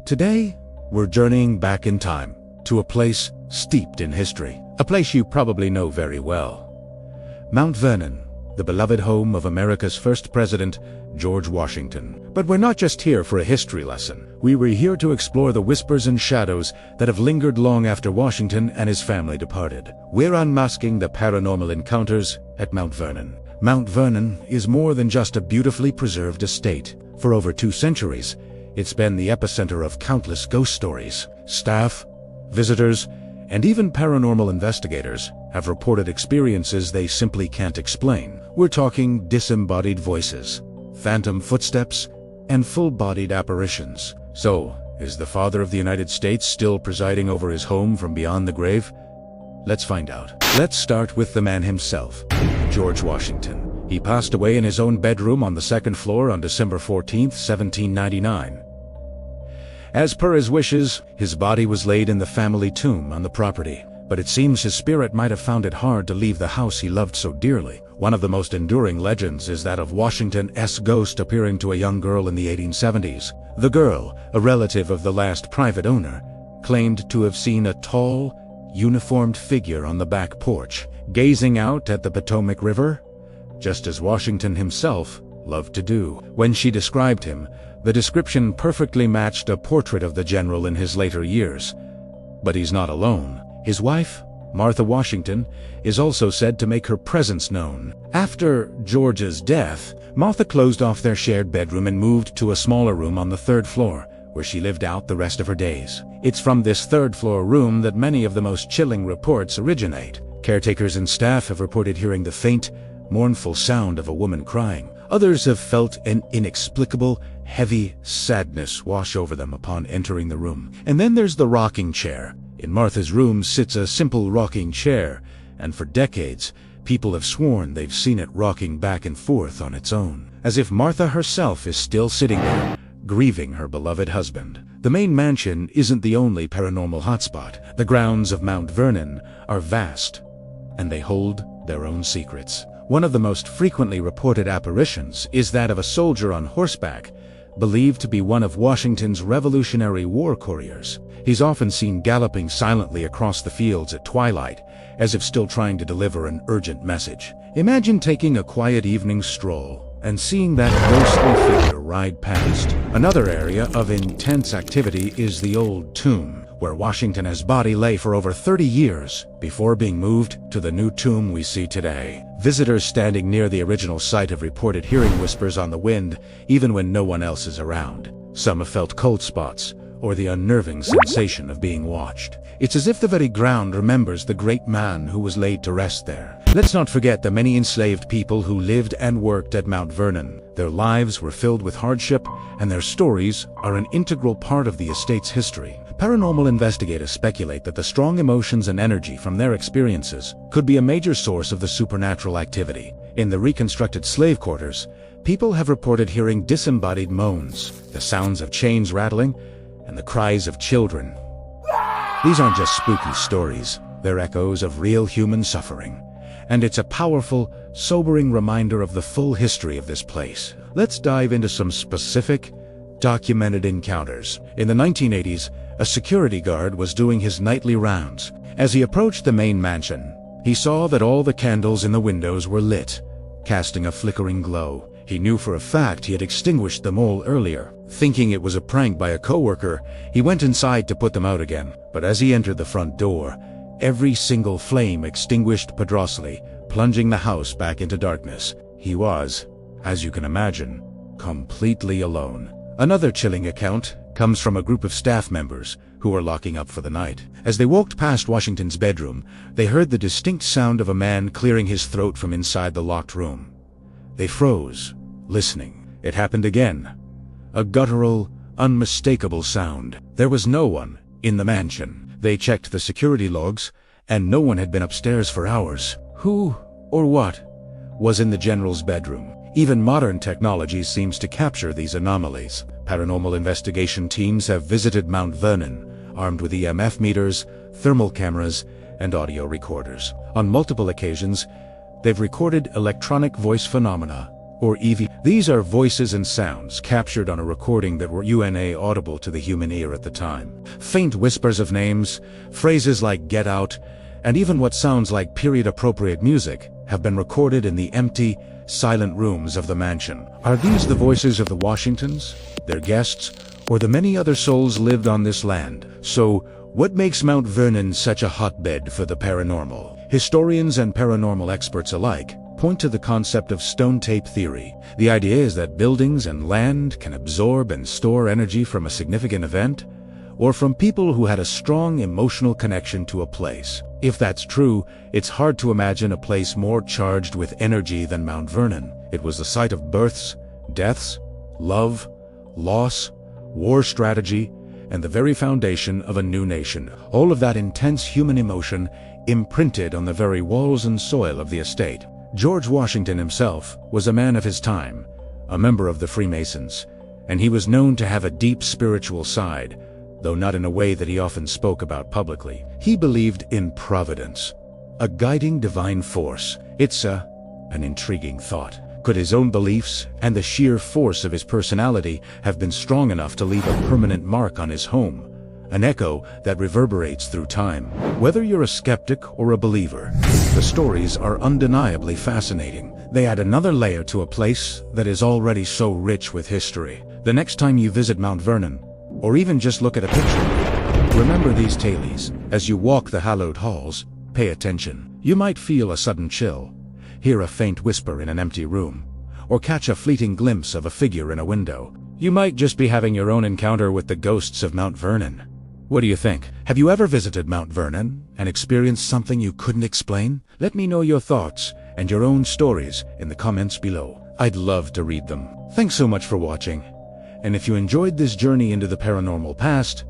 Today, we're journeying back in time to a place steeped in history, a place you probably know very well. Mount Vernon, the beloved home of America's first president, George Washington. But we're not just here for a history lesson. We were here to explore the whispers and shadows that have lingered long after Washington and his family departed. We're unmasking the paranormal encounters at Mount Vernon. Mount Vernon is more than just a beautifully preserved estate. For over 2 centuries, it's been the epicenter of countless ghost stories. Staff, visitors, and even paranormal investigators have reported experiences they simply can't explain. We're talking disembodied voices, phantom footsteps, and full-bodied apparitions. So, is the father of the United States still presiding over his home from beyond the grave? Let's find out. Let's start with the man himself, George Washington. He passed away in his own bedroom on the 2nd floor on December 14, 1799. As per his wishes, his body was laid in the family tomb on the property, but it seems his spirit might have found it hard to leave the house he loved so dearly. One of the most enduring legends is that of Washington's ghost appearing to a young girl in the 1870s. The girl, a relative of the last private owner, claimed to have seen a tall, uniformed figure on the back porch, gazing out at the Potomac River, just as Washington himself loved to do. When she described him, the description perfectly matched a portrait of the general in his later years. But he's not alone. His wife, Martha Washington, is also said to make her presence known. After George's death, Martha closed off their shared bedroom and moved to a smaller room on the 3rd floor, where she lived out the rest of her days. It's from this 3rd floor room that many of the most chilling reports originate. Caretakers and staff have reported hearing the faint, mournful sound of a woman crying. Others have felt an inexplicable, heavy sadness wash over them upon entering the room. And then there's the rocking chair. In Martha's room sits a simple rocking chair, and for decades, people have sworn they've seen it rocking back and forth on its own, as if Martha herself is still sitting there, grieving her beloved husband. The main mansion isn't the only paranormal hotspot. The grounds of Mount Vernon are vast, and they hold their own secrets. One of the most frequently reported apparitions is that of a soldier on horseback, believed to be one of Washington's Revolutionary War couriers. He's often seen galloping silently across the fields at twilight, as if still trying to deliver an urgent message. Imagine taking a quiet evening stroll and seeing that ghostly figure ride past. Another area of intense activity is the old tomb, where Washington's body lay for over 30 years before being moved to the new tomb we see today. Visitors standing near the original site have reported hearing whispers on the wind, even when no one else is around. Some have felt cold spots, or the unnerving sensation of being watched. It's as if the very ground remembers the great man who was laid to rest there. Let's not forget the many enslaved people who lived and worked at Mount Vernon. Their lives were filled with hardship, and their stories are an integral part of the estate's history. Paranormal investigators speculate that the strong emotions and energy from their experiences could be a major source of the supernatural activity. In the reconstructed slave quarters, people have reported hearing disembodied moans, the sounds of chains rattling, and the cries of children. These aren't just spooky stories, they're echoes of real human suffering. And it's a powerful, sobering reminder of the full history of this place. Let's dive into some specific, documented encounters. In the 1980s, a security guard was doing his nightly rounds. As he approached the main mansion, he saw that all the candles in the windows were lit, casting a flickering glow. He knew for a fact he had extinguished them all earlier. Thinking it was a prank by a coworker, he went inside to put them out again. But as he entered the front door, every single flame extinguished pedrosally, plunging the house back into darkness. He was, as you can imagine, completely alone. Another chilling account comes from a group of staff members who were locking up for the night. As they walked past Washington's bedroom, they heard the distinct sound of a man clearing his throat from inside the locked room. They froze, listening. It happened again. A guttural, unmistakable sound. There was no one in the mansion. They checked the security logs, and no one had been upstairs for hours. Who, or what, was in the general's bedroom? Even modern technology seems to capture these anomalies. Paranormal investigation teams have visited Mount Vernon, armed with EMF meters, thermal cameras, and audio recorders. On multiple occasions, they've recorded electronic voice phenomena, or eerie. These are voices and sounds captured on a recording that were audible to the human ear at the time. Faint whispers of names, phrases like "get out," and even what sounds like period-appropriate music have been recorded in the empty, silent rooms of the mansion. Are these the voices of the Washingtons, their guests, or the many other souls lived on this land? So, what makes Mount Vernon such a hotbed for the paranormal? Historians and paranormal experts alike point to the concept of stone tape theory. The idea is that buildings and land can absorb and store energy from a significant event, or from people who had a strong emotional connection to a place. If that's true, it's hard to imagine a place more charged with energy than Mount Vernon. It was the site of births, deaths, love, loss, war strategy, and the very foundation of a new nation. All of that intense human emotion imprinted on the very walls and soil of the estate. George Washington himself was a man of his time, a member of the Freemasons, and he was known to have a deep spiritual side, though not in a way that he often spoke about publicly. He believed in providence, a guiding divine force. It's an intriguing thought. Could his own beliefs and the sheer force of his personality have been strong enough to leave a permanent mark on his home, an echo that reverberates through time? Whether you're a skeptic or a believer, the stories are undeniably fascinating. They add another layer to a place that is already so rich with history. The next time you visit Mount Vernon, or even just look at a picture, remember these tales. As you walk the hallowed halls, pay attention. You might feel a sudden chill, hear a faint whisper in an empty room, or catch a fleeting glimpse of a figure in a window. You might just be having your own encounter with the ghosts of Mount Vernon. What do you think? Have you ever visited Mount Vernon and experienced something you couldn't explain? Let me know your thoughts and your own stories in the comments below. I'd love to read them. Thanks so much for watching. And if you enjoyed this journey into the paranormal past,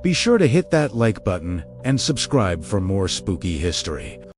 be sure to hit that like button and subscribe for more spooky history.